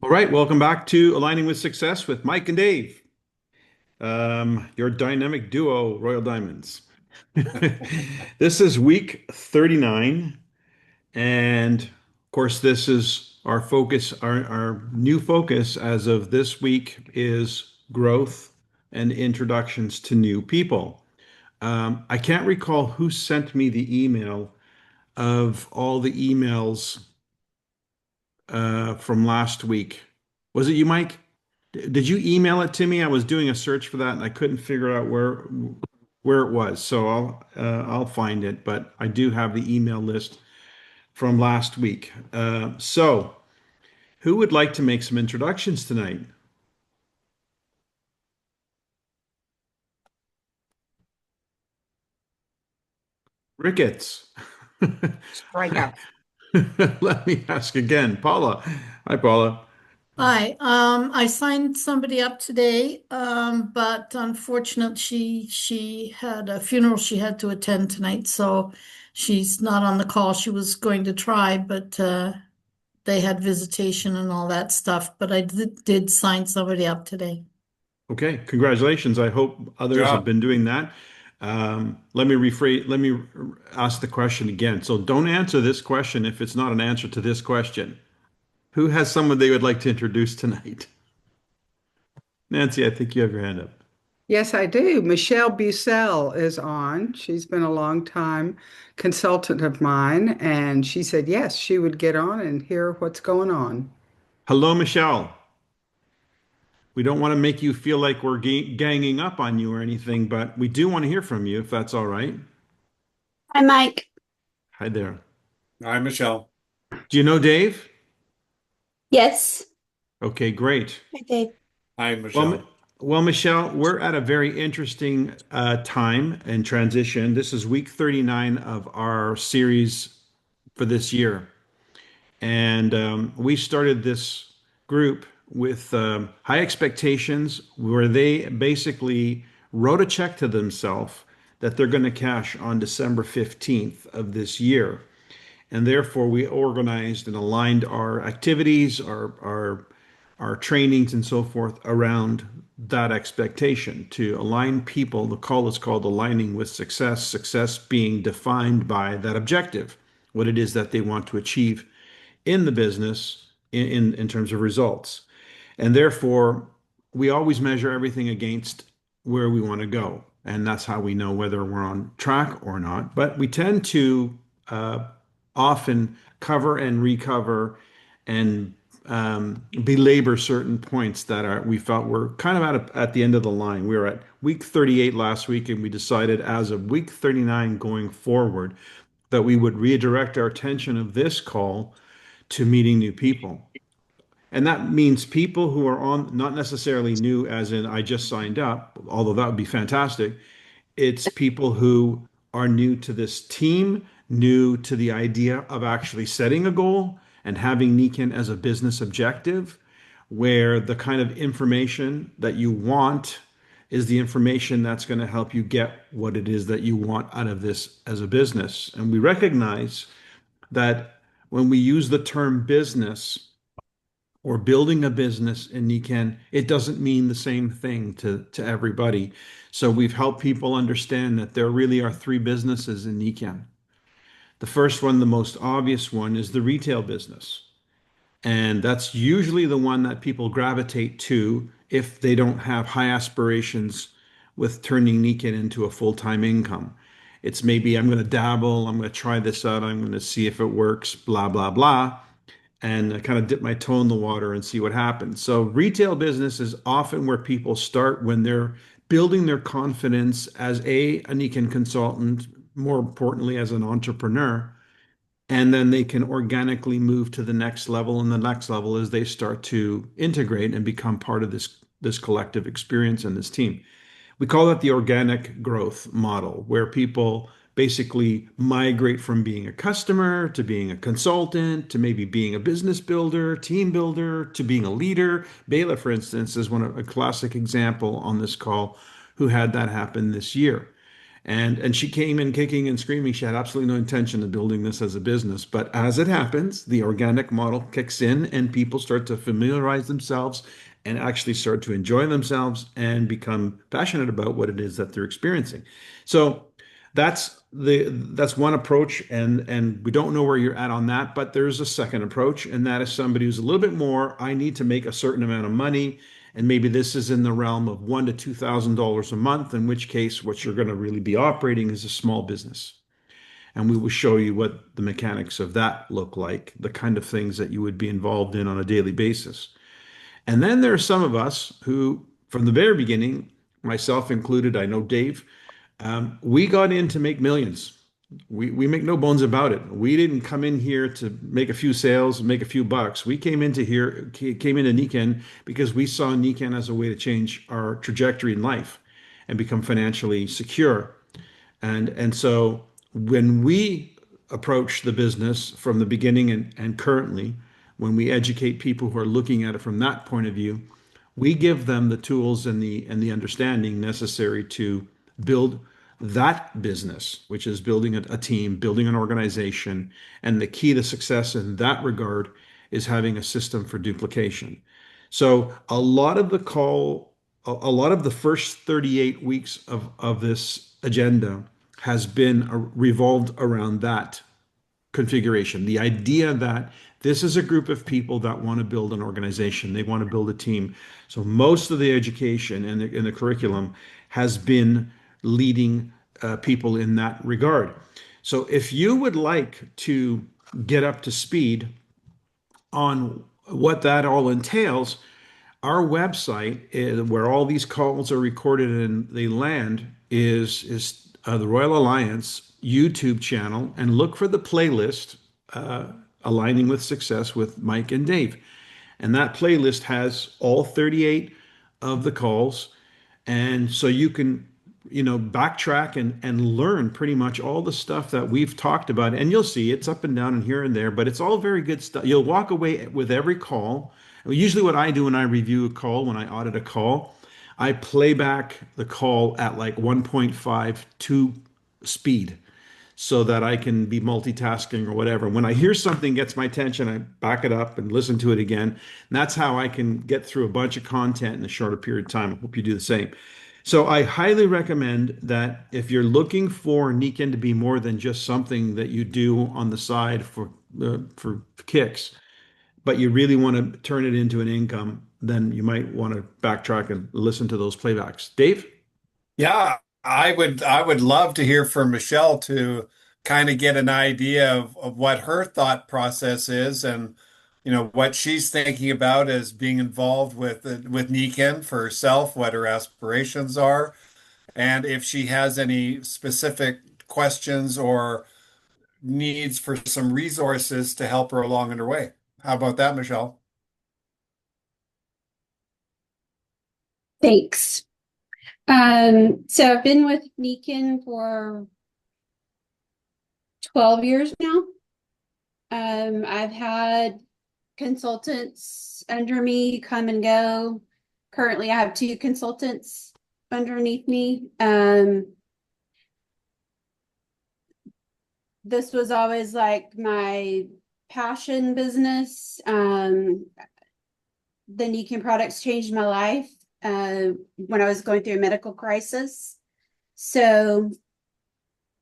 All right, welcome back to Aligning with Success with Mike and Dave, your dynamic duo, Royal Diamonds. This is week 39, and of course, this is our focus. Our new focus as of this week is growth and introductions to new people. I can't recall who sent me the email of all the emails from last week. Was it you, Mike? Did you email it to me? I was doing a search for that and I couldn't figure out where it was. So I'll find it, but I do have the email list from last week. So who would like to make some introductions tonight? Ricketts. Strikeout. Let me ask again. Paula. Hi, Paula. Hi, I signed somebody up today, but unfortunately she had a funeral she had to attend tonight, so she's not on the call. She was going to try, but they had visitation and all that stuff. But I did sign somebody up today. Okay, congratulations. I hope others have Job. been doing that. Let me ask the question again. So don't answer this question if it's not an answer to this question. Who has someone they would like to introduce tonight? Nancy, I think you have your hand up. Yes, I do. Michelle Bucell is on. She's been a long time consultant of mine, and she said yes, she would get on and hear what's going on. Hello, Michelle. We don't want to make you feel like we're ganging up on you or anything, but we do want to hear from you if that's all right. Hi, Mike. Hi there. Hi, Michelle. Do you know Dave? Yes. Okay, great. Hi, Dave. Hi, Well, Michelle. Michelle, we're at a very interesting time and transition. This is week 39 of our series for this year. And we started this group with high expectations where they basically wrote a check to themselves that they're going to cash on December 15th of this year. And therefore, we organized and aligned our activities, our trainings and so forth around that expectation to align people. The call is called Aligning with Success, success being defined by that objective, what it is that they want to achieve in the business in terms of results. And therefore, we always measure everything against where we want to go. And that's how we know whether we're on track or not. But we tend to often cover and recover and belabor certain points that we felt were kind of at the end of the line. We were at week 38 last week, and we decided as of week 39 going forward that we would redirect our attention of this call to meeting new people. And that means people who are on, not necessarily new, as in I just signed up, although that would be fantastic. It's people who are new to this team, new to the idea of actually setting a goal and having Nikin as a business objective, where the kind of information that you want is the information that's going to help you get what it is that you want out of this as a business. And we recognize that when we use the term business, or building a business in Niken, it doesn't mean the same thing to everybody. So we've helped people understand that there really are three businesses in Niken. The first one, the most obvious one, is the retail business. And that's usually the one that people gravitate to if they don't have high aspirations with turning Niken into a full-time income. It's maybe I'm going to dabble, I'm going to try this out, I'm going to see if it works, blah, blah, blah, and kind of dip my toe in the water and see what happens. So retail business is often where people start when they're building their confidence as a Nikan consultant, more importantly as an entrepreneur, and then they can organically move to the next level and the next level as they start to integrate and become part of this collective experience and this team. We call it the organic growth model, where people basically migrate from being a customer to being a consultant to maybe being a business builder, team builder, to being a leader. Bela, for instance, is a classic example on this call who had that happen this year. And she came in kicking and screaming. She had absolutely no intention of building this as a business. But as it happens, the organic model kicks in and people start to familiarize themselves and actually start to enjoy themselves and become passionate about what it is that they're experiencing. So that's one approach, and we don't know where you're at on that, but there's a second approach, and that is somebody who's a little bit more, I need to make a certain amount of money, and maybe this is in the realm of $1,000 to $2,000 a month, in which case what you're going to really be operating is a small business. And we will show you what the mechanics of that look like, the kind of things that you would be involved in on a daily basis. And then there are some of us who, from the very beginning, myself included, I know Dave, we got in to make millions. We make no bones about it. We didn't come in here to make a few sales, make a few bucks. We came into Nikken because we saw Nikken as a way to change our trajectory in life and become financially secure. And so when we approach the business from the beginning and currently, when we educate people who are looking at it from that point of view, we give them the tools and the understanding necessary to build that business, which is building a team, building an organization. And the key to success in that regard is having a system for duplication. So a lot of the first 38 weeks of this agenda has been revolved around that configuration. The idea that this is a group of people that want to build an organization, they want to build a team. So most of the education and the curriculum has been leading people in that regard. So if you would like to get up to speed on what that all entails, our website, where all these calls are recorded and they land, is the Royal Alliance YouTube channel, and look for the playlist Aligning with Success with Mike and Dave. And that playlist has all 38 of the calls. And so you can, backtrack and learn pretty much all the stuff that we've talked about. And you'll see it's up and down and here and there, but it's all very good stuff. You'll walk away with every call. Usually what I do when I review a call, when I audit a call, I play back the call at like 1.52 speed so that I can be multitasking or whatever. When I hear something gets my attention, I back it up and listen to it again. And that's how I can get through a bunch of content in a shorter period of time. I hope you do the same. So I highly recommend that if you're looking for Nikken to be more than just something that you do on the side for kicks, but you really want to turn it into an income, then you might want to backtrack and listen to those playbacks. Dave? Yeah, I would love to hear from Michelle to kind of get an idea of what her thought process is and what she's thinking about as being involved with Nikken for herself, what her aspirations are, and if she has any specific questions or needs for some resources to help her along in her way. How about that, Michelle? Thanks. So I've been with Nikken for 12 years now. I've had consultants under me come and go. Currently, I have 2 consultants underneath me. This was always like my passion business. The Nikken products changed my life when I was going through a medical crisis. So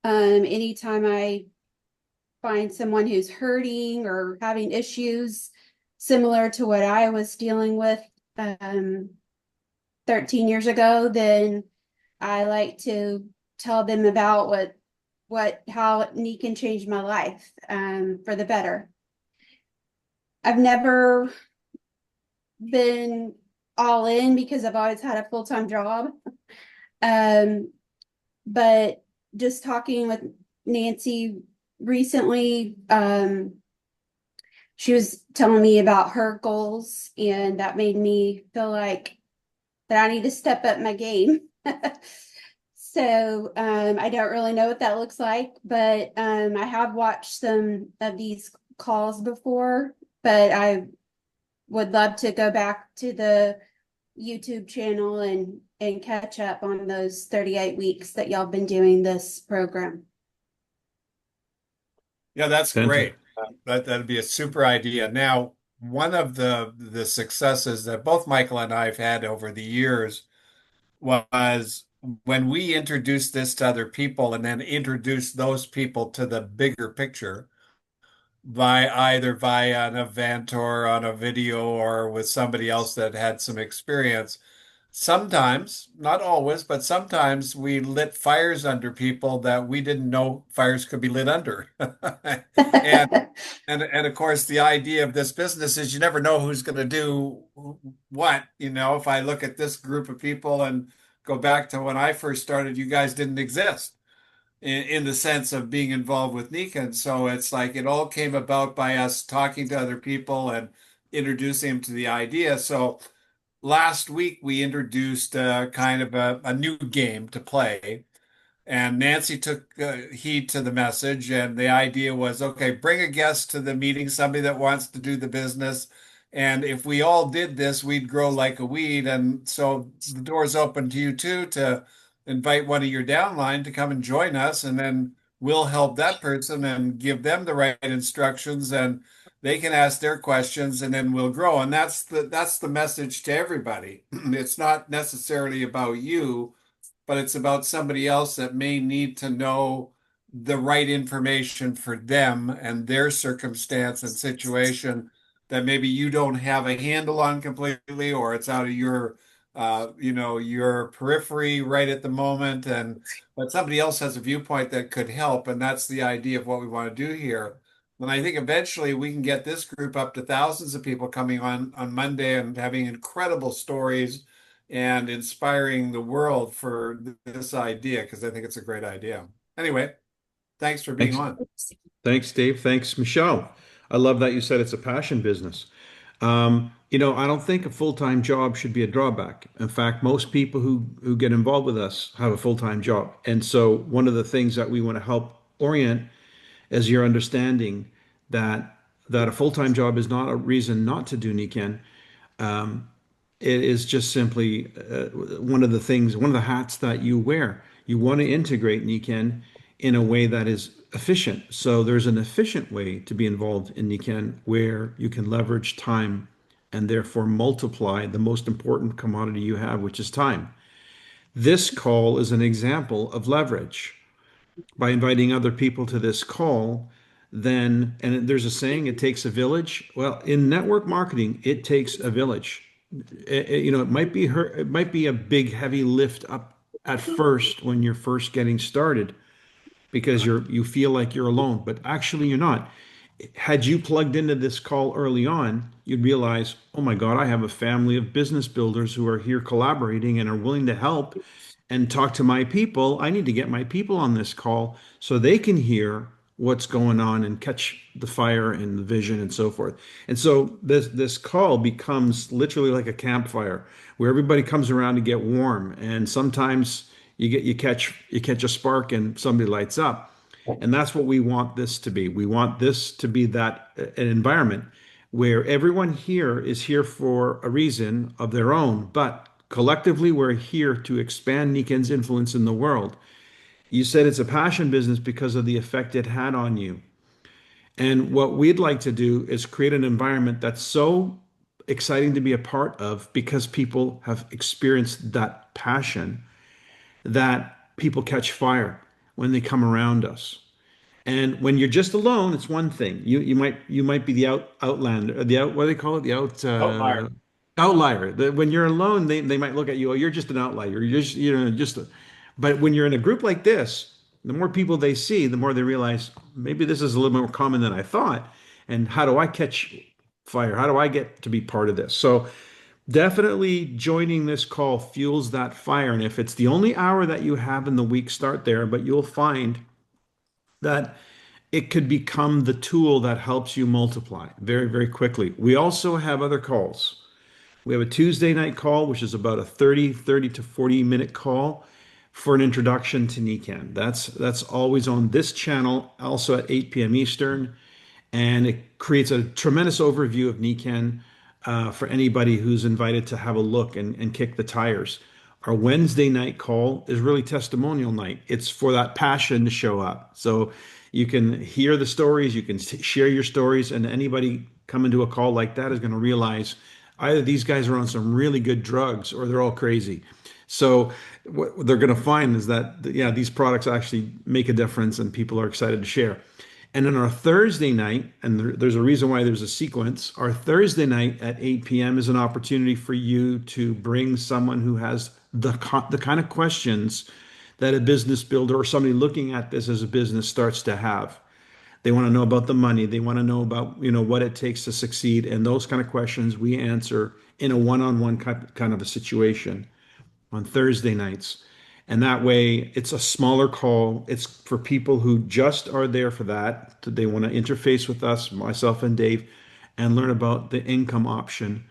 anytime I find someone who's hurting or having issues similar to what I was dealing with 13 years ago, then I like to tell them about how Nikken changed my life for the better. I've never been all in because I've always had a full-time job. But just talking with Nancy recently, she was telling me about her goals, and that made me feel like that I need to step up my game. So I don't really know what that looks like, but I have watched some of these calls before, but I would love to go back to the YouTube channel and catch up on those 38 weeks that y'all been doing this program. Yeah, that's Fantastic. great. That'd be a super idea. Now, one of the successes that both Michael and I have had over the years was when we introduced this to other people and then introduced those people to the bigger picture by either via an event or on a video or with somebody else that had some experience. Sometimes, not always, but sometimes we lit fires under people that we didn't know fires could be lit under. And and of course the idea of this business is you never know who's going to do what. If I look at this group of people and go back to when I first started, you guys didn't exist in the sense of being involved with Nika. And so it's like it all came about by us talking to other people and introducing them to the idea. So last week we introduced kind of a new game to play, and Nancy took heed to the message. And the idea was, okay, bring a guest to the meeting, somebody that wants to do the business. And if we all did this, we'd grow like a weed. And so the door's open to you too to invite one of your downline to come and join us. And then we'll help that person and give them the right instructions, and they can ask their questions, and then we'll grow. And that's the message to everybody. It's not necessarily about you, but it's about somebody else that may need to know the right information for them and their circumstance and situation that maybe you don't have a handle on completely, or it's out of your periphery right at the moment. But somebody else has a viewpoint that could help. And that's the idea of what we want to do here. And I think eventually we can get this group up to thousands of people coming on Monday and having incredible stories and inspiring the world for this idea, because I think it's a great idea. Anyway, thanks for being Thanks. on. Thanks, Dave. Thanks, Michelle. I love that you said it's a passion business. I don't think a full-time job should be a drawback. In fact, most people who get involved with us have a full-time job. And so one of the things that we want to help orient is your understanding that a full-time job is not a reason not to do NECANN. It is just simply one of the hats that you wear. You want to integrate NECANN in a way that is efficient. So there's an efficient way to be involved in NECANN where you can leverage time and therefore multiply the most important commodity you have, which is time. This call is an example of leverage. By inviting other people to this call, then, and there's a saying, it takes a village. Well, in network marketing, it takes a village. It might be a big heavy lift up at first when you're first getting started because you feel like you're alone, but actually you're not. Had you plugged into this call early on, you'd realize, oh my God, I have a family of business builders who are here collaborating and are willing to help and talk to my people. I need to get my people on this call so they can hear what's going on and catch the fire and the vision and so forth. And so this call becomes literally like a campfire where everybody comes around to get warm. And sometimes you catch a spark and somebody lights up. And that's what we want this to be. We want this to be that an environment where everyone here is here for a reason of their own, but collectively we're here to expand NECANN's influence in the world. You said it's a passion business because of the effect it had on you. And what we'd like to do is create an environment that's so exciting to be a part of because people have experienced that passion that people catch fire when they come around us. And when you're just alone, it's one thing. You might be the outlander, what do they call it? The Outlier. outlier. When you're alone, they might look at you, oh, you're just an outlier. But when you're in a group like this, the more people they see, the more they realize maybe this is a little more common than I thought. And how do I catch fire? How do I get to be part of this? So definitely joining this call fuels that fire. And if it's the only hour that you have in the week, start there, but you'll find that it could become the tool that helps you multiply very, very quickly. We also have other calls. We have a Tuesday night call, which is about a 30 to 40-minute call for an introduction to NECANN. That's always on this channel, also at 8 p.m. Eastern, and it creates a tremendous overview of NECANN. for anybody who's invited to have a look and kick the tires. Our Wednesday night call is really testimonial night. It's for that passion to show up. So you can hear the stories, you can share your stories, and anybody coming to a call like that is going to realize either these guys are on some really good drugs or they're all crazy. So what they're going to find is that, yeah, these products actually make a difference and people are excited to share. And then our Thursday night, and there's a reason why there's a sequence, our Thursday night at 8 p.m. is an opportunity for you to bring someone who has the kind of questions that a business builder or somebody looking at this as a business starts to have. They want to know about the money. They want to know about, what it takes to succeed. And those kind of questions we answer in a one-on-one kind of a situation on Thursday nights. And that way, it's a smaller call. It's for people who just are there for that. They want to interface with us, myself and Dave, and learn about the income option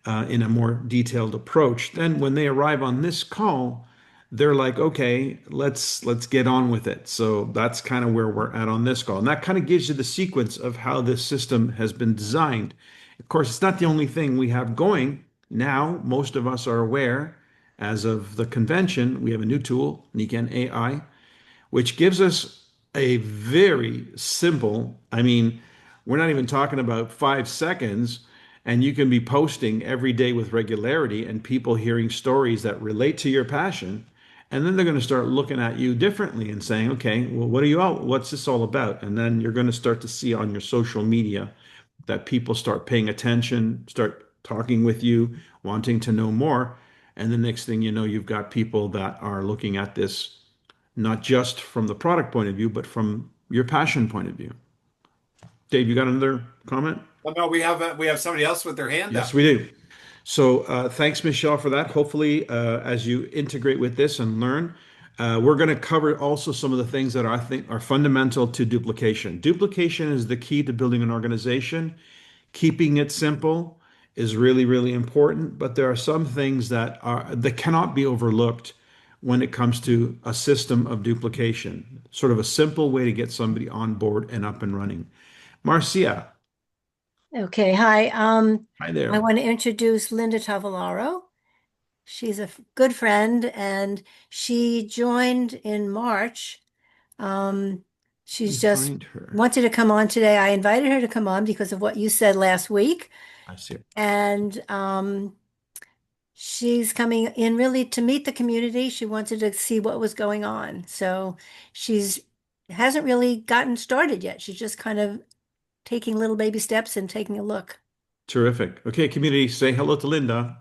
in a more detailed approach. Then, when they arrive on this call, they're like, okay, let's get on with it. So that's kind of where we're at on this call, and that kind of gives you the sequence of how this system has been designed. Of course, it's not the only thing we have going now. Most of us are aware. As of the convention, we have a new tool, Niken AI, which gives us a very simple, I mean, we're not even talking about 5 seconds, and you can be posting every day with regularity and people hearing stories that relate to your passion. And then they're going to start looking at you differently and saying, okay, well, what's this all about? And then you're going to start to see on your social media that people start paying attention, start talking with you, wanting to know more. And the next thing you know, you've got people that are looking at this not just from the product point of view, but from your passion point of view. Dave, you got another comment? Well, no, we have somebody else with their hand Yes, up. we do. So thanks, Michelle, for that. Hopefully, as you integrate with this and learn, we're going to cover also some of the things that I think are fundamental to duplication. Duplication is the key to building an organization. Keeping it simple is really, really important, but there are some things that cannot be overlooked when it comes to a system of duplication. Sort of a simple way to get somebody on board and up and running. Marcia, Okay, hi. hi I there. want to introduce Linda Tavalaro. She's a good friend and she joined in March. She's just Find her. wanted to come on today. I invited her to come on because of what you said last week. I see. And she's coming in really to meet the community. She wanted to see what was going on. So she's hasn't really gotten started yet. She's just kind of taking little baby steps and taking a look. Terrific. Okay, community, say hello to Linda.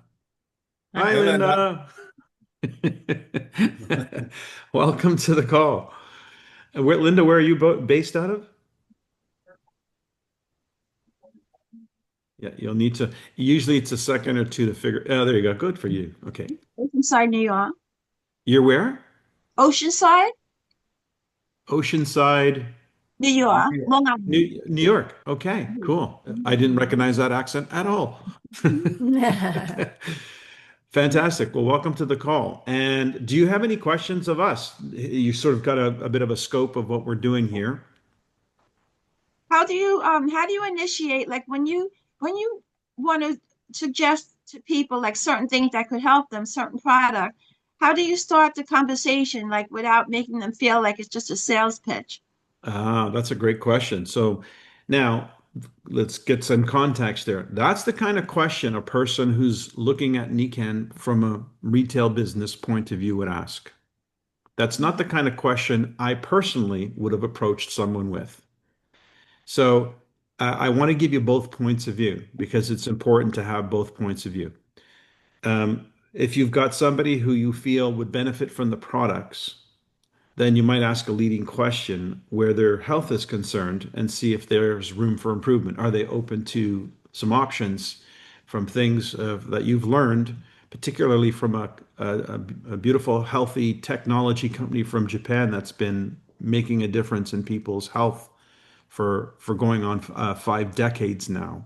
Hi, Hey, Linda. Linda. Welcome to the call. Linda, where are you based out of? Yeah, you'll need to, usually it's a second or two to figure. Oh, there you go. Good for you. Okay. Oceanside, New York. You're where? Oceanside, Oceanside, New York. New York. Long Island. New York. Okay, cool. I didn't recognize that accent at all. Fantastic. Well, welcome to the call. And do you have any questions of us? You sort of got a bit of a scope of what we're doing here. How do you initiate, like when you want to suggest to people like certain things that could help them, certain product, how do you start the conversation like without making them feel like it's just a sales pitch? Ah, that's a great question. So now let's get some context there. That's the kind of question a person who's looking at Nikan from a retail business point of view would ask. That's not the kind of question I personally would have approached someone with. So I want to give you both points of view because it's important to have both points of view. If you've got somebody who you feel would benefit from the products, then you might ask a leading question where their health is concerned and see if there's room for improvement. Are they open to some options from things that you've learned, particularly from a beautiful, healthy technology company from Japan that's been making a difference in people's health for going on 5 decades now.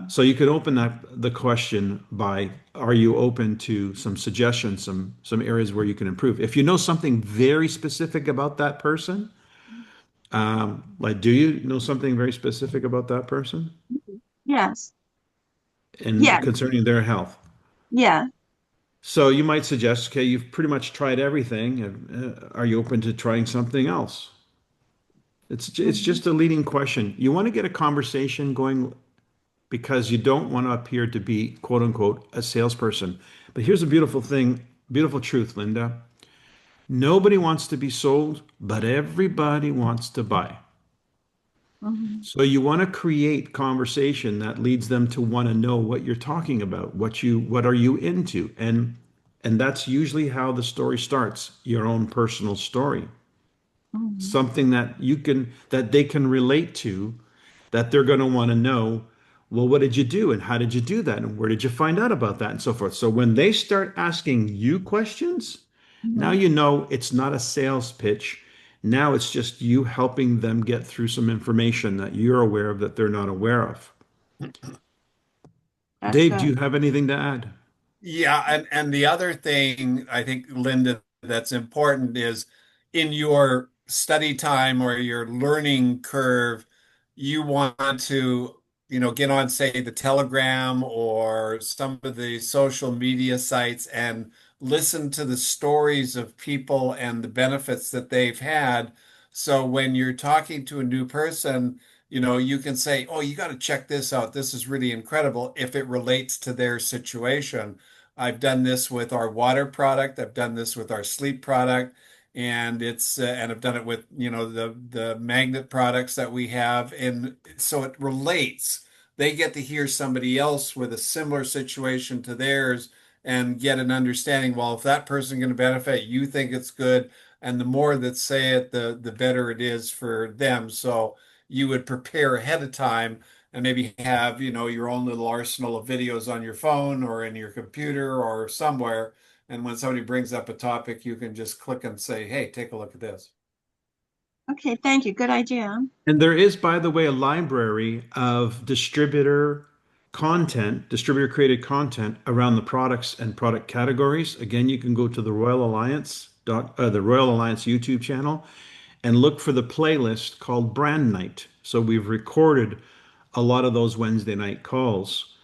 So you could open the question by, are you open to some suggestions, some areas where you can improve? If you know something very specific about that person, like, do you know something very specific about that person? Yes. Yeah, concerning their health. yeah. So you might suggest, okay, you've pretty much tried everything. Are you open to trying something else? It's Mhm. just a leading question. You want to get a conversation going because you don't want to appear to be quote unquote a salesperson. But here's a beautiful thing, beautiful truth, Linda. Nobody wants to be sold, but everybody wants to buy. Mhm. So you want to create conversation that leads them to want to know what you're talking about, what are you into? And that's usually how the story starts, your own personal story. Mhm. Something that they can relate to, that they're going to want to know, well, what did you do and how did you do that and where did you find out about that and so forth. So when they start asking you questions, now Mhm. you know it's not a sales pitch. Now it's just you helping them get through some information that you're aware of that they're not aware of. That's Dave, do good. you have anything to add? Yeah, and the other thing I think, Linda, that's important is in your study time or your learning curve, you want to, get on, say, the Telegram or some of the social media sites and listen to the stories of people and the benefits that they've had. So when you're talking to a new person, you can say, "Oh, you got to check this out. This is really incredible," if it relates to their situation. I've done this with our water product. I've done this with our sleep product, and I've done it with the magnet products that we have, and so it relates. They get to hear somebody else with a similar situation to theirs and get an understanding. Well, if that person's going to benefit, you think it's good, and the more that say it, the better it is for them. So you would prepare ahead of time and maybe have, your own little arsenal of videos on your phone or in your computer or somewhere. And when somebody brings up a topic, you can just click and say, "Hey, take a look at this." Okay, thank you. Good idea. And there is, by the way, a library of distributor created content around the products and product categories. Again, you can go to the Royal Alliance YouTube channel and look for the playlist called Brand Night. So we've recorded a lot of those Wednesday night calls.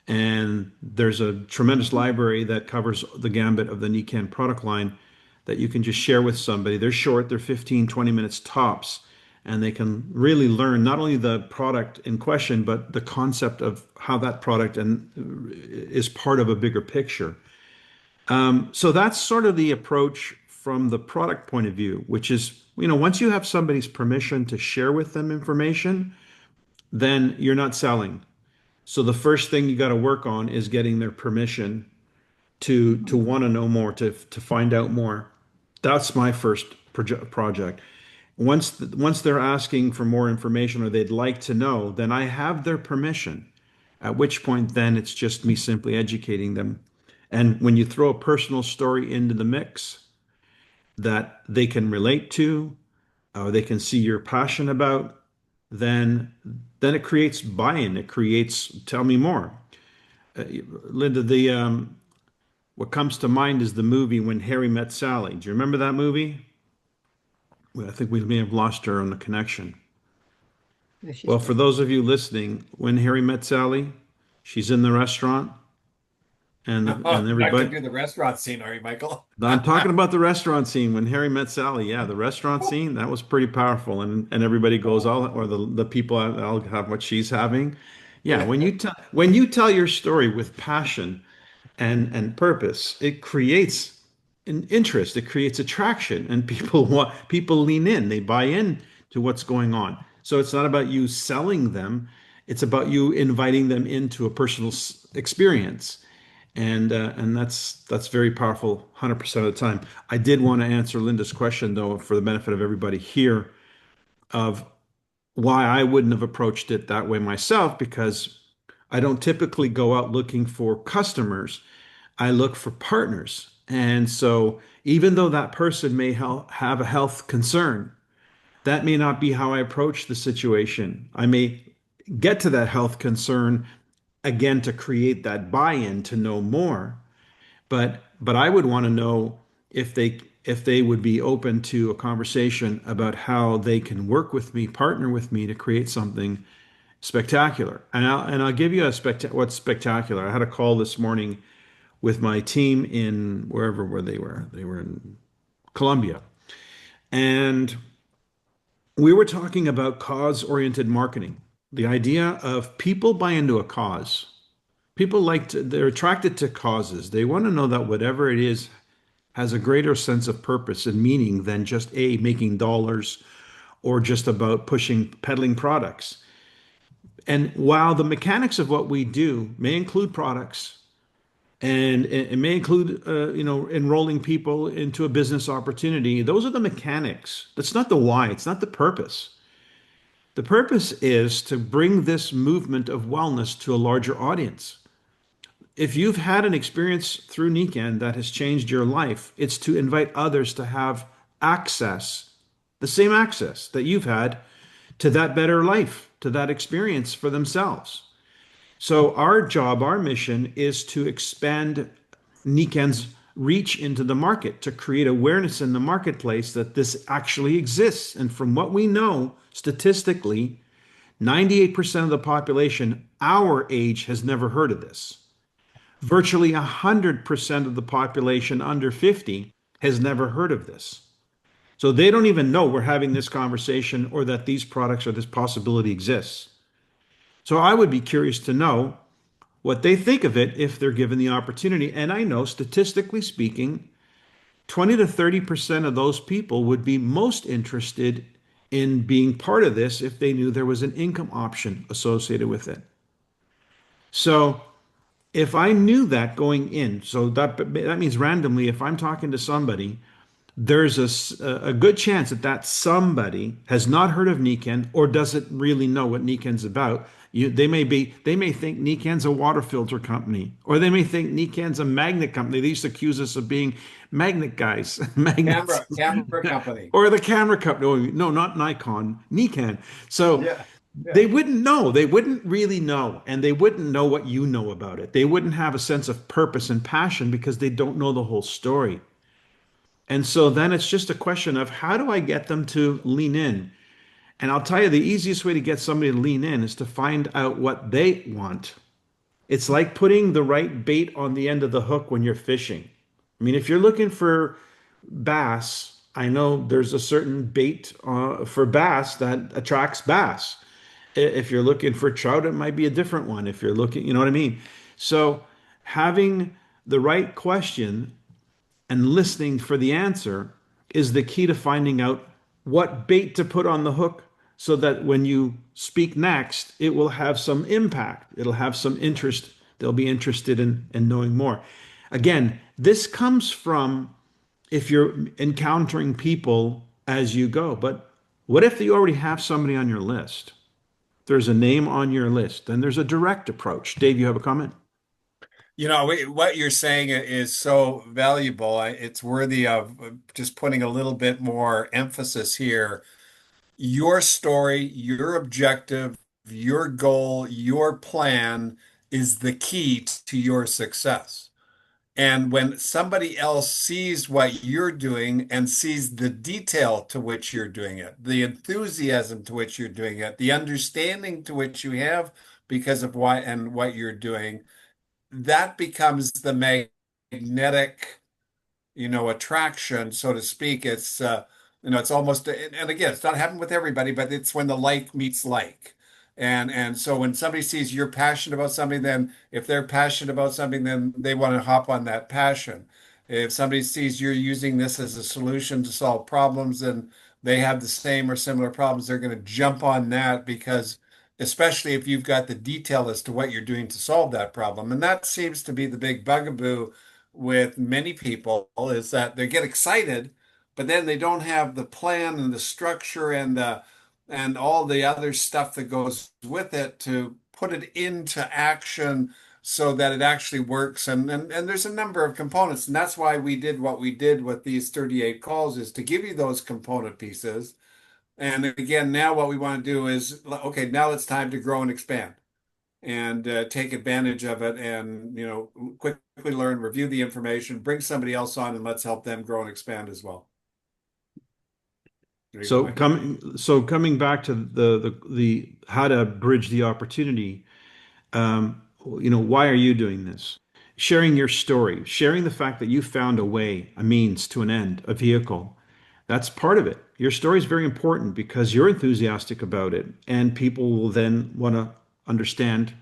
And there's a tremendous library that covers the gambit of the Nikan product line that you can just share with somebody. They're short, they're 15, 20 minutes tops, and they can really learn not only the product in question, but the concept of how that product is part of a bigger picture. So that's sort of the approach from the product point of view, which is, once you have somebody's permission to share with them information, then you're not selling. So the first thing you got to work on is getting their permission to Mhm. want to know more, to find out more. That's my first project. Once they're asking for more information or they'd like to know, then I have their permission. At which point, then it's just me simply educating them. And when you throw a personal story into the mix that they can relate to, or they can see your passion about, then it creates buy-in. It creates tell me more. Linda, the what comes to mind is the movie When Harry Met Sally. Do you remember that movie? Well, I think we may have lost her on the connection. Yeah, she's Well, for gone. those of you listening, When Harry Met Sally, she's in the restaurant and Not to everybody. do the restaurant scene, are you, Michael? I'm talking about the restaurant scene when Harry met Sally. Yeah, the restaurant scene, that was pretty powerful. And everybody goes, Oh. all or the people, I'll have what she's having. Yeah, when you tell your story with passion and purpose, it creates an interest, it creates attraction, and people lean in, they buy in to what's going on. So it's not about you selling them, it's about you inviting them into a personal experience. And that's very powerful 100% of the time. I did want to answer Linda's question though, for the benefit of everybody here, of why I wouldn't have approached it that way myself, because I don't typically go out looking for customers. I look for partners. And so even though that person may have a health concern, that may not be how I approach the situation. I may get to that health concern again to create that buy-in to know more, but I would want to know if they would be open to a conversation about how they can work with me, partner with me to create something spectacular. And I'll give you what's spectacular. I had a call this morning with my team in where they were. They were in Colombia. And we were talking about cause-oriented marketing. The idea of people buy into a cause. People they're attracted to causes. They want to know that whatever it is has a greater sense of purpose and meaning than just making dollars or just about peddling products. And while the mechanics of what we do may include products and it may include, enrolling people into a business opportunity, those are the mechanics. That's not the why. It's not the purpose. The purpose is to bring this movement of wellness to a larger audience. If you've had an experience through Nikken that has changed your life, it's to invite others to have access, the same access that you've had to that better life, to that experience for themselves. So our job, our mission is to expand Nikken's reach into the market, to create awareness in the marketplace that this actually exists. And from what we know, statistically, 98% of the population our age has never heard of this. Virtually 100% of the population under 50 has never heard of this. So they don't even know we're having this conversation or that these products or this possibility exists. So I would be curious to know what they think of it if they're given the opportunity. And I know, statistically speaking, 20 to 30% of those people would be most interested in being part of this if they knew there was an income option associated with it. So if I knew that going in, so that means randomly, if I'm talking to somebody, there's a good chance that somebody has not heard of Nikken or doesn't really know what Nikken's about. They may think Nikken's a water filter company, or they may think Nikken's a magnet company. They used to accuse us of being magnet guys, magnets. Camera company. Or the camera company. Oh, no, not Nikon, Nikken. So Yeah. they wouldn't know. They wouldn't really know, and they wouldn't know what you know about it. They wouldn't have a sense of purpose and passion because they don't know the whole story. And so then it's just a question of how do I get them to lean in? And I'll tell you, the easiest way to get somebody to lean in is to find out what they want. It's like putting the right bait on the end of the hook when you're fishing. I mean, if you're looking for bass, I know there's a certain bait for bass that attracts bass. If you're looking for trout, it might be a different one. If you're looking, you know what I mean? So having the right question and listening for the answer is the key to finding out what bait to put on the hook so that when you speak next, it will have some impact. It'll have some interest. They'll be interested in knowing more. Again, this comes from if you're encountering people as you go. But what if you already have somebody on your list? There's a name on your list, then there's a direct approach. Dave, you have a comment? What you're saying is so valuable. It's worthy of just putting a little bit more emphasis here. Your story, your objective, your goal, your plan is the key to your success. And when somebody else sees what you're doing and sees the detail to which you're doing it, the enthusiasm to which you're doing it, the understanding to which you have because of why and what you're doing, that becomes the magnetic, attraction, so to speak. It's almost, and again, it's not happening with everybody, but it's when the like meets like. And so when somebody sees you're passionate about something, then if they're passionate about something, then they want to hop on that passion. If somebody sees you're using this as a solution to solve problems, and they have the same or similar problems, they're going to jump on that because especially if you've got the detail as to what you're doing to solve that problem. And that seems to be the big bugaboo with many people is that they get excited, but then they don't have the plan and the structure and all the other stuff that goes with it to put it into action so that it actually works. And there's a number of components. And that's why we did what we did with these 38 calls is to give you those component pieces. And again, now what we want to do is, okay, now it's time to grow and expand and take advantage of it and, quickly learn, review the information, bring somebody else on and let's help them grow and expand as well. Very So good. coming back to the how to bridge the opportunity, why are you doing this? Sharing your story, sharing the fact that you found a way, a means to an end, a vehicle. That's part of it. Your story is very important because you're enthusiastic about it, and people will then want to understand.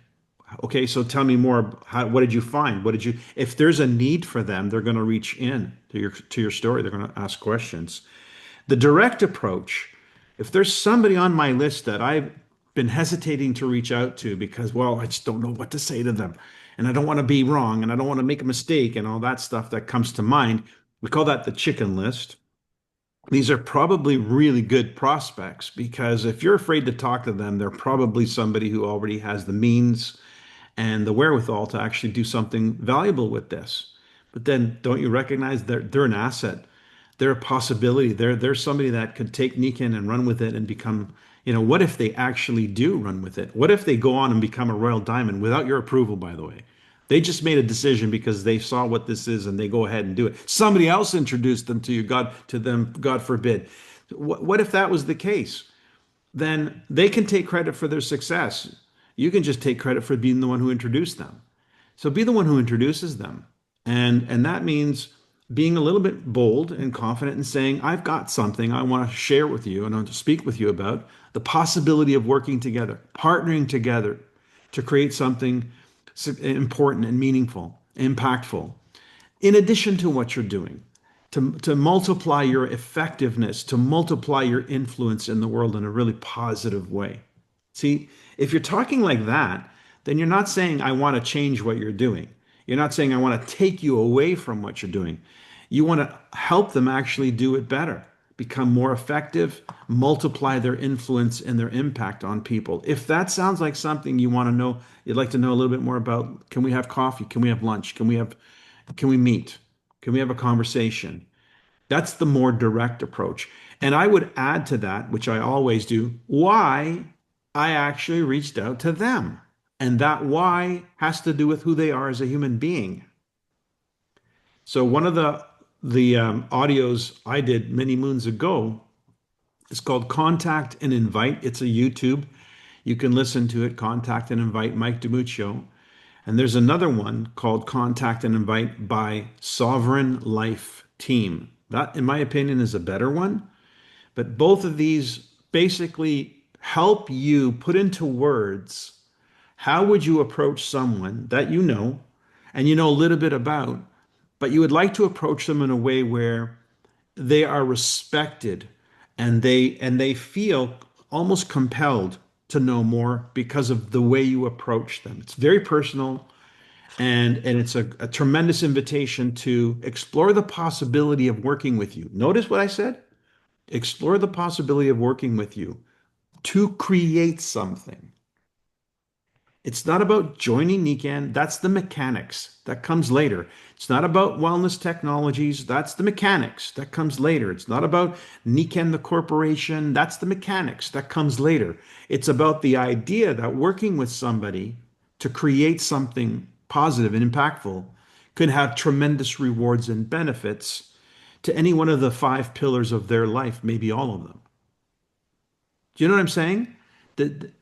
Okay, so tell me more. What did you find? What did you? If there's a need for them, they're going to reach in to your story. They're going to ask questions. The direct approach, if there's somebody on my list that I've been hesitating to reach out to because, well, I just don't know what to say to them and I don't want to be wrong and I don't want to make a mistake and all that stuff that comes to mind, we call that the chicken list. These are probably really good prospects because if you're afraid to talk to them, they're probably somebody who already has the means and the wherewithal to actually do something valuable with this. But then don't you recognize they're an asset? They're a possibility. They're somebody that could take Nikan and run with it and become, what if they actually do run with it? What if they go on and become a Royal Diamond without your approval, by the way? They just made a decision because they saw what this is and they go ahead and do it. Somebody else introduced them to you, God forbid. What if that was the case? Then they can take credit for their success. You can just take credit for being the one who introduced them. So be the one who introduces them. And that means being a little bit bold and confident and saying, I've got something I want to share with you and I want to speak with you about the possibility of working together, partnering together to create something important and meaningful, impactful, in addition to what you're doing, to multiply your effectiveness, to multiply your influence in the world in a really positive way. See, if you're talking like that, then you're not saying, I want to change what you're doing. You're not saying, I want to take you away from what you're doing. You want to help them actually do it better, become more effective, multiply their influence and their impact on people. If that sounds like something you want to know, you'd like to know a little bit more about, can we have coffee? Can we have lunch? Can we meet? Can we have a conversation? That's the more direct approach. And I would add to that, which I always do, why I actually reached out to them. And that why has to do with who they are as a human being. So one of the audios I did many moons ago is called Contact and Invite. It's a YouTube. You can listen to it, Contact and Invite Mike DiMuccio. And there's another one called Contact and Invite by Sovereign Life Team. That, in my opinion, is a better one. But both of these basically help you put into words how would you approach someone that you know and you know a little bit about, but you would like to approach them in a way where they are respected and they feel almost compelled to know more because of the way you approach them. It's very personal and it's a tremendous invitation to explore the possibility of working with you. Notice what I said? Explore the possibility of working with you to create something. It's not about joining Nikan. That's the mechanics. That comes later. It's not about wellness technologies. That's the mechanics. That comes later. It's not about Nikan the corporation. That's the mechanics. That comes later. It's about the idea that working with somebody to create something positive and impactful could have tremendous rewards and benefits to any one of the 5 pillars of their life, maybe all of them. Do you know what I'm saying?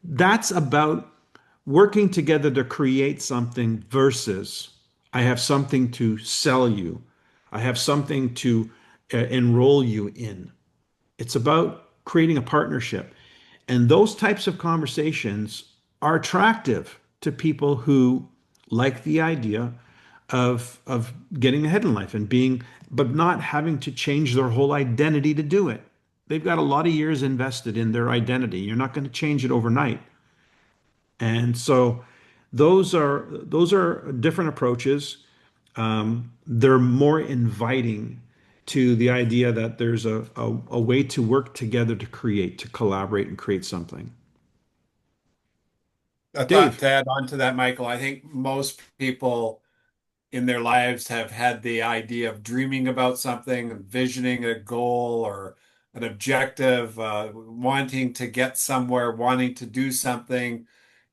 That's about working together to create something versus I have something to sell you. I have something to enroll you in. It's about creating a partnership. And those types of conversations are attractive to people who like the idea of getting ahead in life and being, but not having to change their whole identity to do it. They've got a lot of years invested in their identity. You're not going to change it overnight. And so those are different approaches. They're more inviting to the idea that there's a way to work together to create, to collaborate and create something. I thought Dave. to add on to that, Michael, I think most people in their lives have had the idea of dreaming about something, envisioning a goal or an objective, wanting to get somewhere, wanting to do something.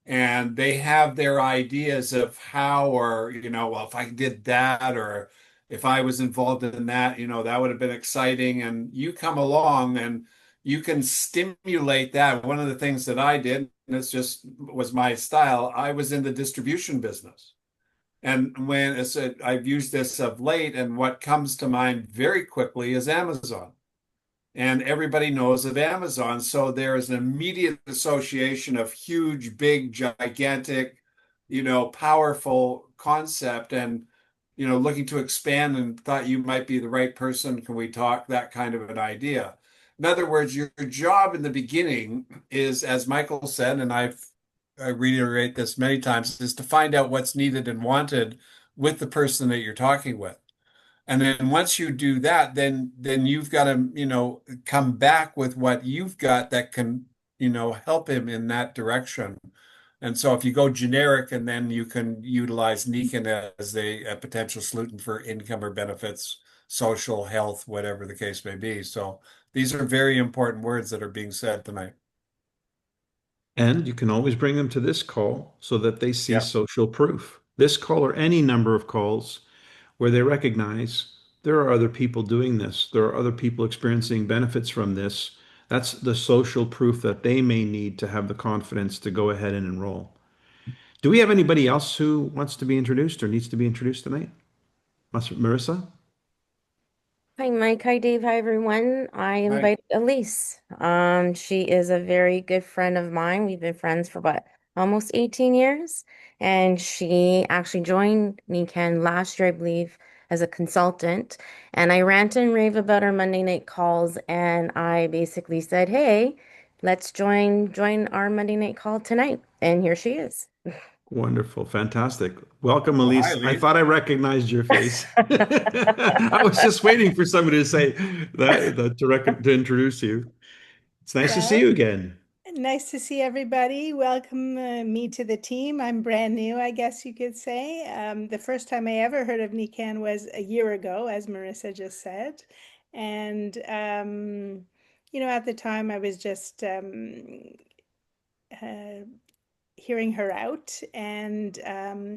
And they have their ideas of how, or, well, if I did that, or if I was involved in that, that would have been exciting. And you come along and you can stimulate that. One of the things that I did, and this just was my style, I was in the distribution business. And when it's I've used this of late, and what comes to mind very quickly is Amazon. And everybody knows of Amazon. So there is an immediate association of huge, big, gigantic, powerful concept. And, looking to expand and thought you might be the right person. Can we talk? That kind of an idea. In other words, your job in the beginning is, as Michael said, and I reiterate this many times, is to find out what's needed and wanted with the person that you're talking with. And then once you do that, then you've got to, come back with what you've got that can, help him in that direction. And so if you go generic, and then you can utilize Nikan as a potential solution for income or benefits, social, health, whatever the case may be. So these are very important words that are being said tonight. And you can always bring them to this call so that they see Yeah. social proof. This call or any number of calls where they recognize there are other people doing this, there are other people experiencing benefits from this. That's the social proof that they may need to have the confidence to go ahead and enroll. Do we have anybody else who wants to be introduced or needs to be introduced tonight? Marissa? Hi, Mike. Hi, Dave. Hi, everyone. I Hi. invited Elise. She is a very good friend of mine. We've been friends for what, almost 18 years. And she actually joined NECAN last year, I believe, as a consultant. And I rant and rave about our Monday night calls. And I basically said, hey, let's join our Monday night call tonight. And here she is. Wonderful. Fantastic. Welcome, Well, Elise. hi, I Elise. thought I recognized your face. I was just waiting for somebody to say to introduce you. It's nice to see Well, you again. nice to see everybody. Welcome me to the team. I'm brand new, I guess you could say. The first time I ever heard of NECAN was a year ago, as Marissa just said. And, at the time I was just hearing her out. And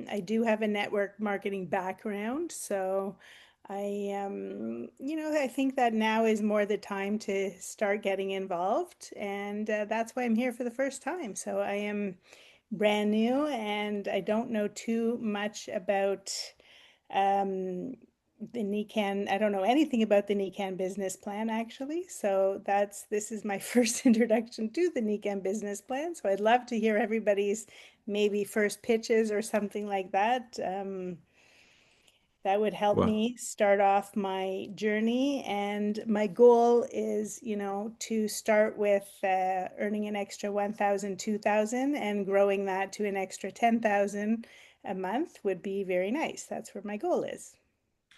I do have a network marketing background. So I think that now is more the time to start getting involved, and that's why I'm here for the first time. So I am brand new, and I don't know too much about the NECAN. I don't know anything about the NECAN business plan, actually. So this is my first introduction to the NECAN business plan. So I'd love to hear everybody's maybe first pitches or something like that. That would help Well, me start off my journey. And my goal is, to start with earning an extra 1,000, 2,000, and growing that to an extra 10,000 a month would be very nice. That's where my goal is.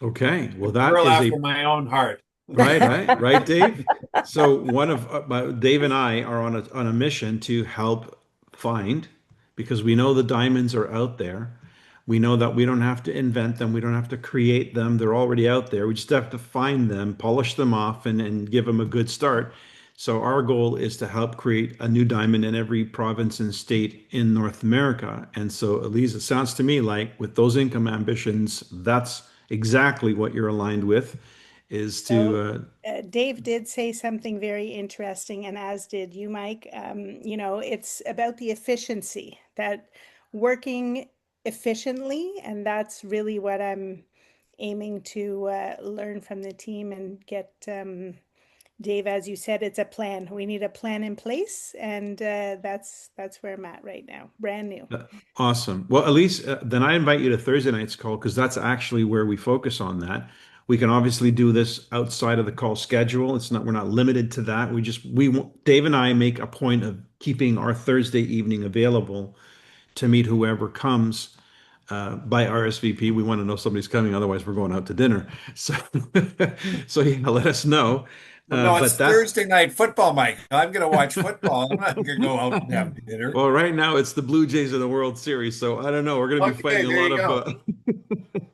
okay. Well, A that girl is after my own heart. right, Dave. So one of Dave and I are on a mission to help find, because we know the diamonds are out there. We know that we don't have to invent them. We don't have to create them. They're already out there. We just have to find them, polish them off, and give them a good start. So our goal is to help create a new diamond in every province and state in North America. And so, Elise, it sounds to me like with those income ambitions, that's exactly what you're aligned with, is to Dave did say something very interesting, and as did you, Mike. It's about the efficiency, that working efficiently, and that's really what I'm aiming to learn from the team and get. Dave, as you said, it's a plan. We need a plan in place, and that's where I'm at right now, brand new. Awesome. Well, Elise, then I invite you to Thursday night's call, because that's actually where we focus on that. We can obviously do this outside of the call schedule. We're not limited to that. Dave and I make a point of keeping our Thursday evening available to meet whoever comes by RSVP. We want to know somebody's coming, otherwise we're going out to dinner. So, yeah, let us know. No, it's Thursday night football, Mike. I'm going to watch football. I'm not going to go out and have dinner. Well, right now it's the Blue Jays in the World Series, so I don't know. We're going to be fighting a lot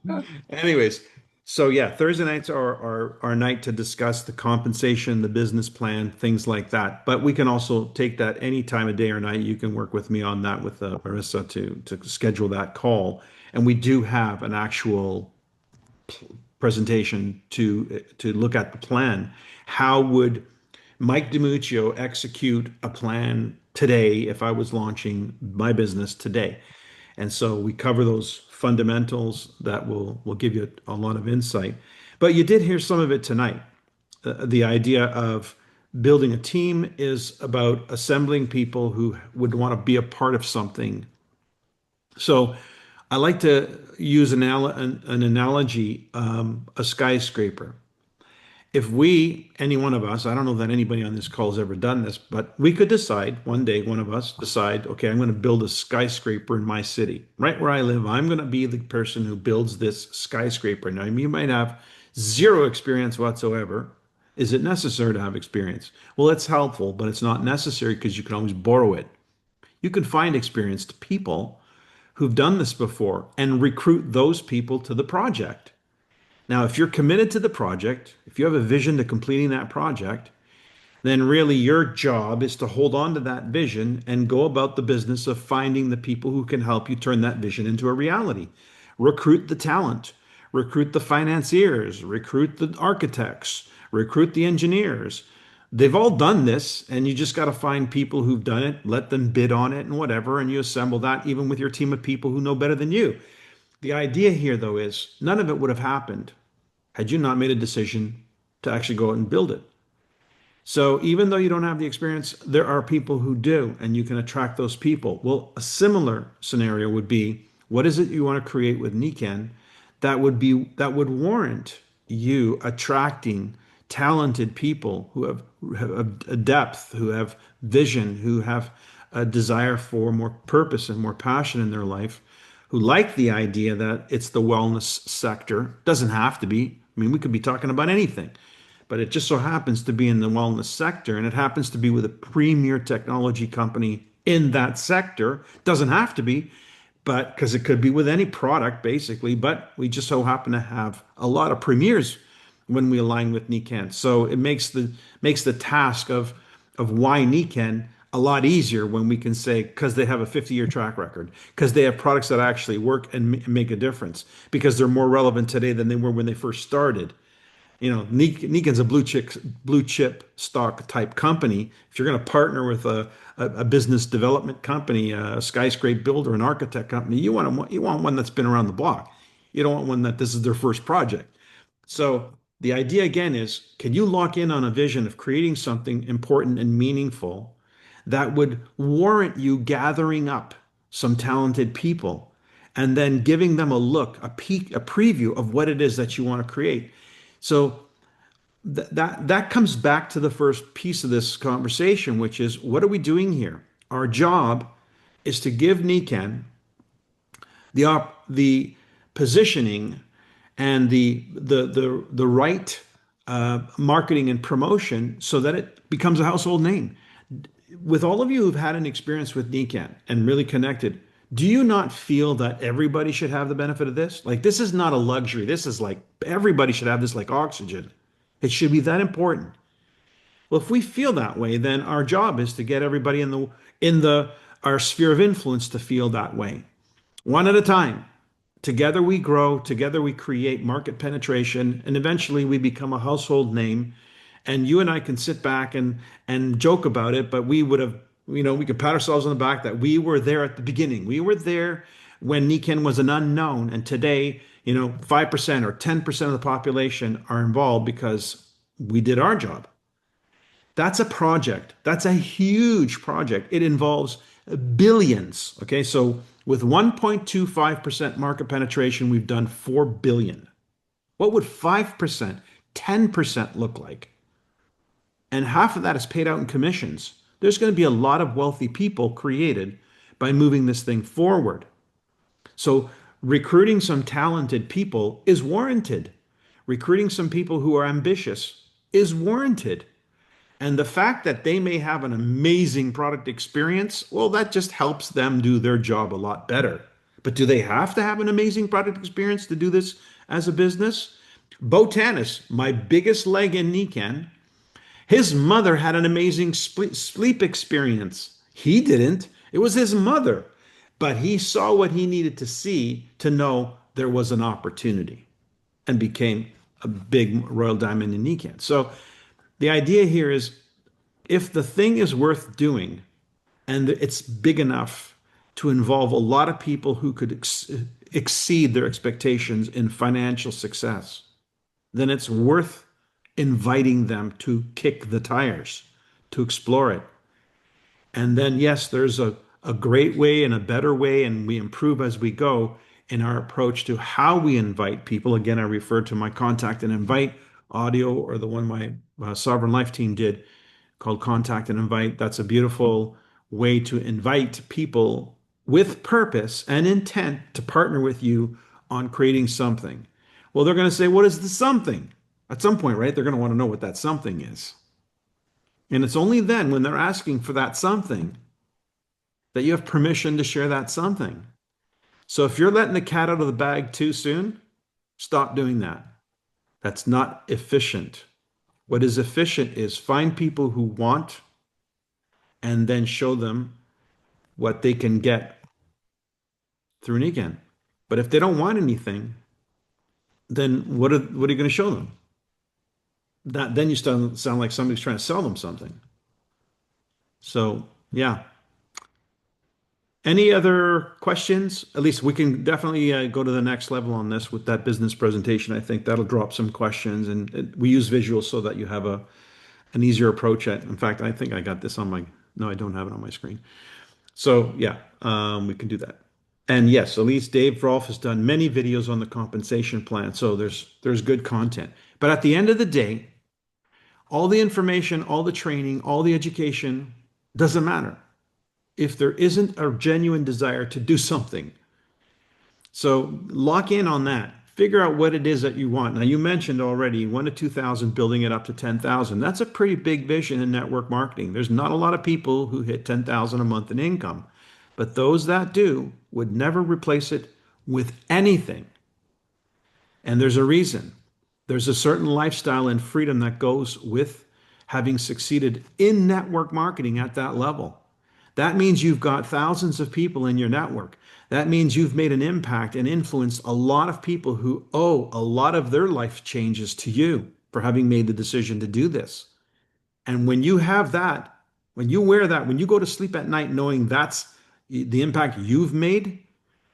of. Anyways, so yeah, Thursday nights are our night to discuss the compensation, the business plan, things like that. But we can also take that any time of day or night. You can work with me on that with Marissa to schedule that call. And we do have an actual presentation to look at the plan. How would Mike DiMuccio execute a plan today if I was launching my business today? And so we cover those fundamentals that will give you a lot of insight. But you did hear some of it tonight. The idea of building a team is about assembling people who would want to be a part of something. So I like to use an analogy, a skyscraper. If we, any one of us, I don't know that anybody on this call has ever done this, but we could decide one day, one of us decide, okay, I'm going to build a skyscraper in my city, right where I live. I'm going to be the person who builds this skyscraper. Now, you might have zero experience whatsoever. Is it necessary to have experience? Well, it's helpful, but it's not necessary because you can always borrow it. You can find experienced people who've done this before and recruit those people to the project. Now, if you're committed to the project, if you have a vision to completing that project, then really your job is to hold on to that vision and go about the business of finding the people who can help you turn that vision into a reality. Recruit the talent, recruit the financiers, recruit the architects, recruit the engineers. They've all done this, and you just got to find people who've done it, let them bid on it and whatever, and you assemble that even with your team of people who know better than you. The idea here, though, is none of it would have happened had you not made a decision to actually go out and build it. So even though you don't have the experience, there are people who do, and you can attract those people. Well, a similar scenario would be, what is it you want to create with Nikken that would warrant you attracting talented people who have a depth, who have vision, who have a desire for more purpose and more passion in their life, who like the idea that it's the wellness sector. Doesn't have to be. I mean, we could be talking about anything, but it just so happens to be in the wellness sector, and it happens to be with a premier technology company in that sector. Doesn't have to be, but because it could be with any product basically, but we just so happen to have a lot of premiers when we align with Nikken. So it makes the task of why Nikken a lot easier when we can say, because they have a 50-year track record, because they have products that actually work and make a difference, because they're more relevant today than they were when they first started. You know, Nikken's a blue chip stock type company. If you're going to partner with a business development company, a skyscraper builder, an architect company, you want one that's been around the block. You don't want one that this is their first project. So the idea again is, can you lock in on a vision of creating something important and meaningful that would warrant you gathering up some talented people and then giving them a look, a peek, a preview of what it is that you want to create? So that comes back to the first piece of this conversation, which is, what are we doing here? Our job is to give Nikken the positioning and the right marketing and promotion so that it becomes a household name. With all of you who've had an experience with Nikken and really connected, do you not feel that everybody should have the benefit of this? Like, this is not a luxury. This is like, everybody should have this like oxygen. It should be that important. Well, if we feel that way, then our job is to get everybody in our sphere of influence to feel that way. One at a time. Together we grow, together we create market penetration, and eventually we become a household name. And you and I can sit back and joke about it, but we would have, we could pat ourselves on the back that we were there at the beginning. We were there when Nikken was an unknown, and today, 5% or 10% of the population are involved because we did our job. That's a project. That's a huge project. It involves billions. Okay, so with 1.25% market penetration, we've done 4 billion. What would 5%, 10% look like? And half of that is paid out in commissions. There's going to be a lot of wealthy people created by moving this thing forward. So recruiting some talented people is warranted. Recruiting some people who are ambitious is warranted. And the fact that they may have an amazing product experience, well, that just helps them do their job a lot better. But do they have to have an amazing product experience to do this as a business? Botanis, my biggest leg in Nikken, his mother had an amazing sleep experience. He didn't. It was his mother. But he saw what he needed to see to know there was an opportunity and became a big Royal Diamond in Nikken. So the idea here is if the thing is worth doing and it's big enough to involve a lot of people who could exceed their expectations in financial success, then it's worth inviting them to kick the tires, to explore it. And then, yes, there's a great way and a better way, and we improve as we go in our approach to how we invite people. Again, I refer to my contact and invite audio, or the one my Sovereign Life team did called Contact and Invite. That's a beautiful way to invite people with purpose and intent to partner with you on creating something. Well, they're going to say, what is the something? At some point, right? They're going to want to know what that something is. And it's only then, when they're asking for that something, that you have permission to share that something. So if you're letting the cat out of the bag too soon, stop doing that. That's not efficient. What is efficient is find people who want and then show them what they can get through Nikan. But if they don't want anything, then what are you going to show them? Then you sound like somebody's trying to sell them something. So, yeah. Any other questions? At least we can definitely go to the next level on this with that business presentation. I think that'll drop some questions, and we use visuals so that you have an easier approach at. In fact, I think I got this on my, no, I don't have it on my screen. So yeah, we can do that. And yes, at least Dave Rolfe has done many videos on the compensation plan. So there's good content. But at the end of the day, all the information, all the training, all the education doesn't matter if there isn't a genuine desire to do something. So lock in on that. Figure out what it is that you want. Now, you mentioned already 1 to 2,000, building it up to 10,000. That's a pretty big vision in network marketing. There's not a lot of people who hit 10,000 a month in income, but those that do would never replace it with anything. And there's a reason. There's a certain lifestyle and freedom that goes with having succeeded in network marketing at that level. That means you've got thousands of people in your network. That means you've made an impact and influenced a lot of people who owe a lot of their life changes to you for having made the decision to do this. And when you have that, when you wear that, when you go to sleep at night knowing that's the impact you've made,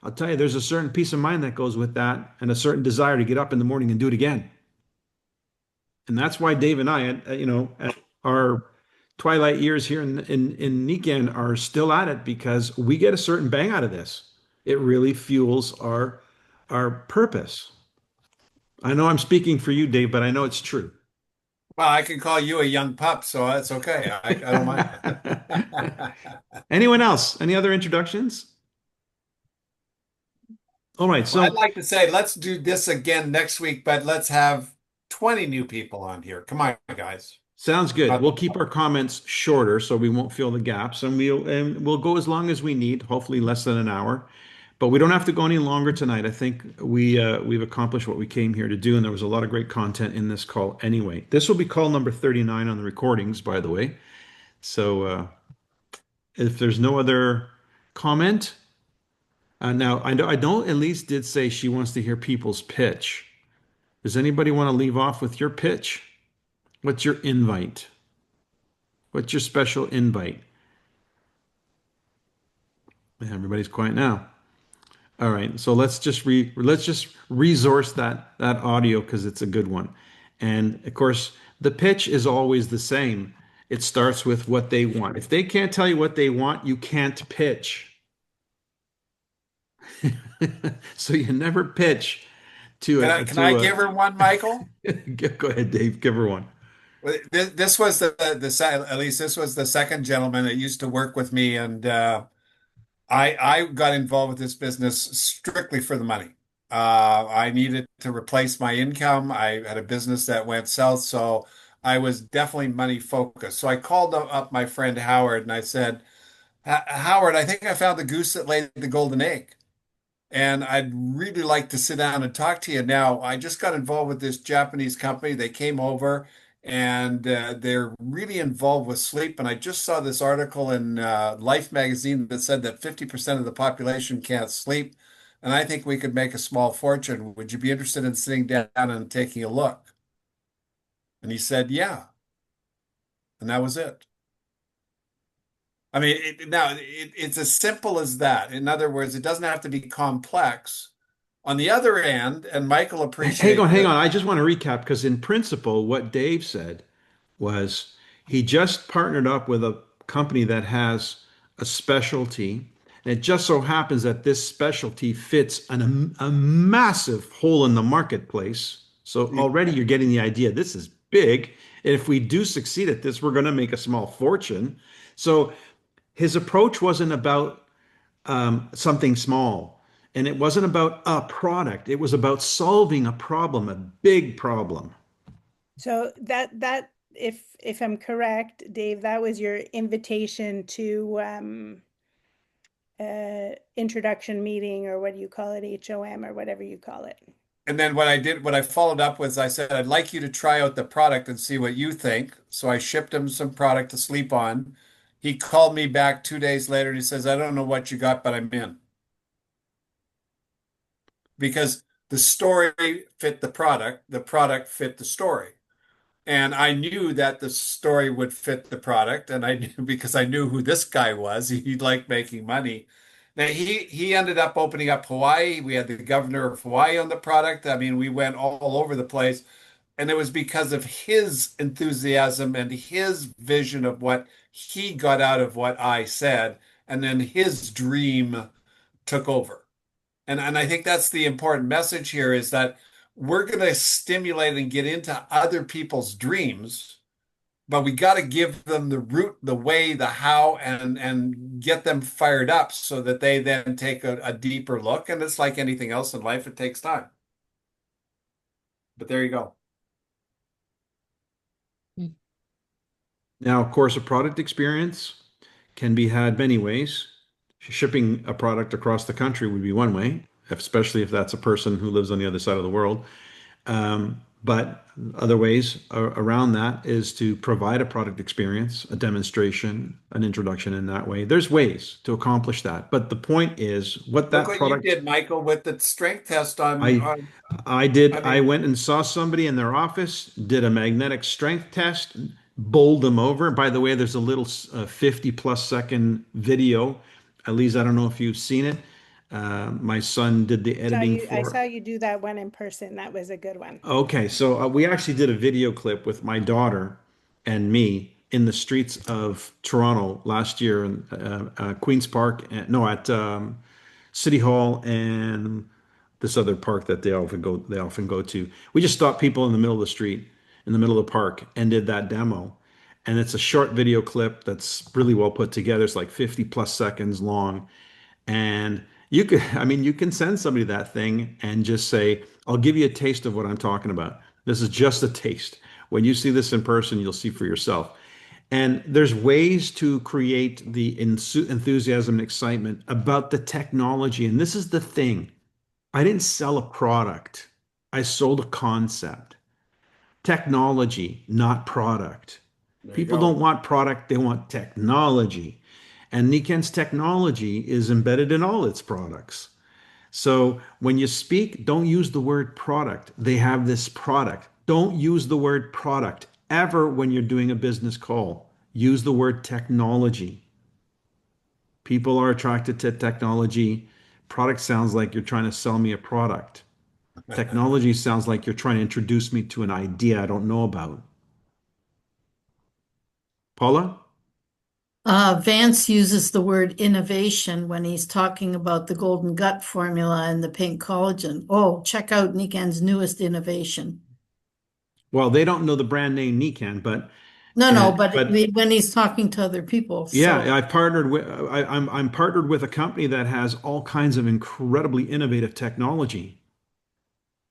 I'll tell you, there's a certain peace of mind that goes with that, and a certain desire to get up in the morning and do it again. And that's why Dave and I, at our twilight years here in Nikan, are still at it, because we get a certain bang out of this. It really fuels our purpose. I know I'm speaking for you, Dave, but I know it's true. Well, I can call you a young pup, so that's okay. I don't mind. Anyone else? Any other introductions? All right. So Well, I'd like to say, let's do this again next week, but let's have 20 new people on here. Come on, guys. sounds good. We'll keep our comments shorter so we won't fill the gaps, and we'll go as long as we need, hopefully less than an hour. But we don't have to go any longer tonight. I think we've accomplished what we came here to do, and there was a lot of great content in this call anyway. This will be call number 39 on the recordings, by the way. So if there's no other comment, now I don't, Elise did say she wants to hear people's pitch. Does anybody want to leave off with your pitch? What's your invite? What's your special invite? Everybody's quiet now. All right, so let's just resource that audio, because it's a good one. And of course, the pitch is always the same. It starts with what they want. If they can't tell you what they want, you can't pitch. So you never pitch to Can I give her one, Michael? Go ahead, Dave. Give her one. Well, this was at least this was the second gentleman that used to work with me, and I got involved with this business strictly for the money. I needed to replace my income. I had a business that went south, so I was definitely money focused. So I called up my friend Howard, and I said, Howard, I think I found the goose that laid the golden egg. And I'd really like to sit down and talk to you. Now, I just got involved with this Japanese company. They came over, and they're really involved with sleep. And I just saw this article in Life magazine that said that 50% of the population can't sleep. And I think we could make a small fortune. Would you be interested in sitting down and taking a look? And he said, yeah. And that was it. I mean, it's as simple as that. In other words, it doesn't have to be complex. On the other end, and Michael Hang on, appreciate hang that. on. I just want to recap because in principle, what Dave said was he just partnered up with a company that has a specialty. And it just so happens that this specialty fits a massive hole in the marketplace. So already you're getting the idea. This is big. And if we do succeed at this, we're going to make a small fortune. So his approach wasn't about something small. And it wasn't about a product. It was about solving a problem, a big problem. So that if I'm correct, Dave, that was your invitation to introduction meeting, or what do you call it, HOM or whatever you call it. And then what I followed up with, I said, I'd like you to try out the product and see what you think. So I shipped him some product to sleep on. He called me back 2 days later and he says, I don't know what you got, but I'm in. Because the story fit the product fit the story. And I knew that the story would fit the product, and I knew because I knew who this guy was. He liked making money. Now he ended up opening up Hawaii. We had the governor of Hawaii on the product. I mean, we went all over the place, and it was because of his enthusiasm and his vision of what he got out of what I said, and then his dream took over. And I think that's the important message here is that we're going to stimulate and get into other people's dreams, but we got to give them the route, the way, the how, and get them fired up so that they then take a deeper look. And it's like anything else in life, it takes time. But there you go. Now, of course, a product experience can be had many ways. Shipping a product across the country would be one way, especially if that's a person who lives on the other side of the world. But other ways around that is to provide a product experience, a demonstration, an introduction in that way. There's ways to accomplish that. But the point is what Look that what product you did, Michael, with the strength test I I did. I I mean, went and saw somebody in their office, did a magnetic strength test, bowled them over. By the way, there's a little 50 plus second video. At least I don't know if you've seen it. My son did the editing I for. saw you do that one in person. That was a good one. Okay, so we actually did a video clip with my daughter and me in the streets of Toronto last year in Queens Park, no, at City Hall and this other park that they often go to. We just stopped people in the middle of the street, in the middle of the park, and did that demo. And it's a short video clip that's really well put together. It's like 50 plus seconds long. And you could, I mean, you can send somebody that thing and just say, I'll give you a taste of what I'm talking about. This is just a taste. When you see this in person, you'll see for yourself. And there's ways to create the enthusiasm and excitement about the technology. And this is the thing. I didn't sell a product. I sold a concept. Technology, not product. there you People go. don't want product, they want technology. And Niken's technology is embedded in all its products. So when you speak, don't use the word product. They have this product. Don't use the word product ever when you're doing a business call. Use the word technology. People are attracted to technology. Product sounds like you're trying to sell me a product. Technology sounds like you're trying to introduce me to an idea I don't know about. Paula? Vance uses the word innovation when he's talking about the golden gut formula and the pink collagen. Oh, check out Niken's newest innovation. Well, they don't know the brand name Niken, but No, and but but when he's talking to other people. yeah, So, I've partnered with I'm partnered with a company that has all kinds of incredibly innovative technology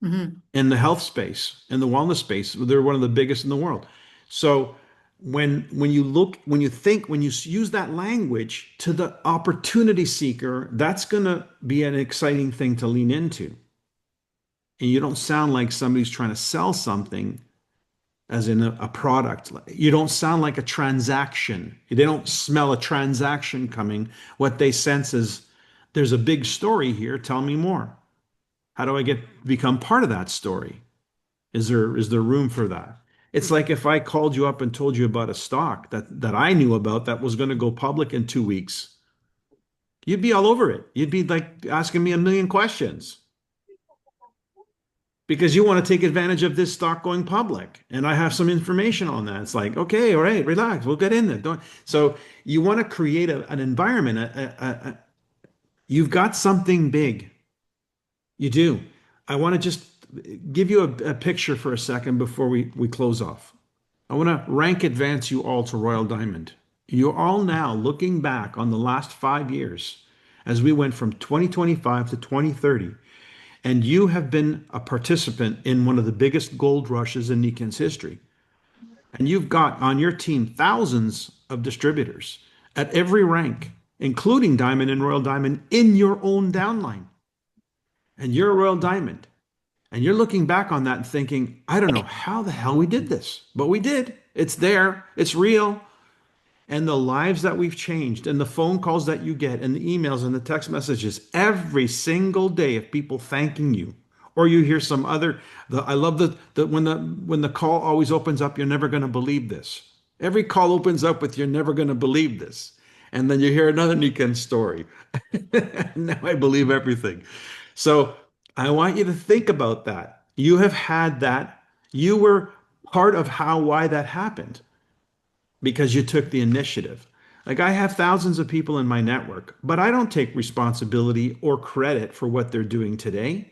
mhm. in the health space, in the wellness space. They're one of the biggest in the world. So when you look, when you think, when you use that language to the opportunity seeker, that's going to be an exciting thing to lean into. And you don't sound like somebody's trying to sell something as in a product. You don't sound like a transaction. They don't smell a transaction coming. What they sense is there's a big story here. Tell me more. How do I become part of that story? Is there room for that? It's like if I called you up and told you about a stock that I knew about that was going to go public in 2 weeks. You'd be all over it. You'd be like asking me a million questions because you want to take advantage of this stock going public. And I have some information on that. It's like, okay, all right, relax. We'll get in there. So you want to create an environment. You've got something big. You do. I want to just give you a picture for a second before we close off. I want to rank advance you all to Royal Diamond. You're all now looking back on the last 5 years as we went from 2025 to 2030, and you have been a participant in one of the biggest gold rushes in Niken's history. And you've got on your team thousands of distributors at every rank, including Diamond and Royal Diamond in your own downline. And you're a Royal Diamond. And you're looking back on that and thinking, I don't know how the hell we did this, but we did. It's there. It's real. And the lives that we've changed and the phone calls that you get and the emails and the text messages every single day of people thanking you. Or you hear some other, I love when the call always opens up, you're never going to believe this. Every call opens up with, you're never going to believe this. And then you hear another Niken story. Now I believe everything. So I want you to think about that. You have had that. You were part of why that happened because you took the initiative. Like I have thousands of people in my network, but I don't take responsibility or credit for what they're doing today.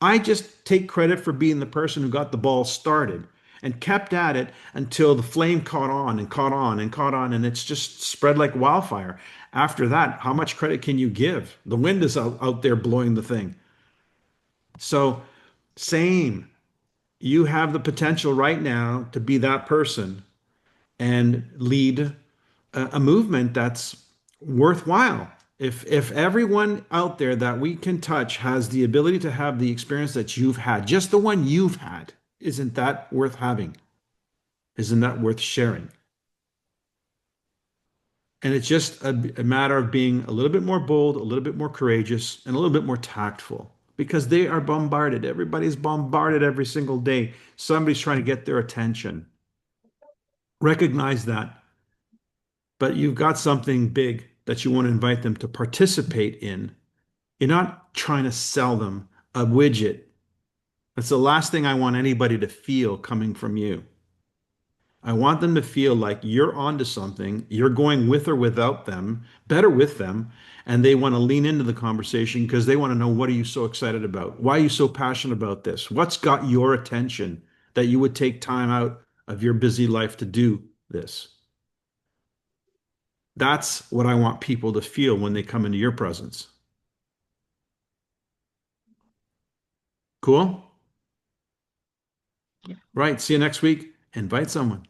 I just take credit for being the person who got the ball started and kept at it until the flame caught on and caught on and caught on, and it's just spread like wildfire. After that, how much credit can you give? The wind is out there blowing the thing. So, same. You have the potential right now to be that person and lead a movement that's worthwhile. If everyone out there that we can touch has the ability to have the experience that you've had, just the one you've had, isn't that worth having? Isn't that worth sharing? And it's just a matter of being a little bit more bold, a little bit more courageous, and a little bit more tactful because they are bombarded. Everybody's bombarded every single day. Somebody's trying to get their attention. Recognize that. But you've got something big that you want to invite them to participate in. You're not trying to sell them a widget. That's the last thing I want anybody to feel coming from you. I want them to feel like you're onto something, you're going with or without them, better with them, and they want to lean into the conversation because they want to know, what are you so excited about? Why are you so passionate about this? What's got your attention that you would take time out of your busy life to do this? That's what I want people to feel when they come into your presence. Cool? Right. See you next week. Invite someone.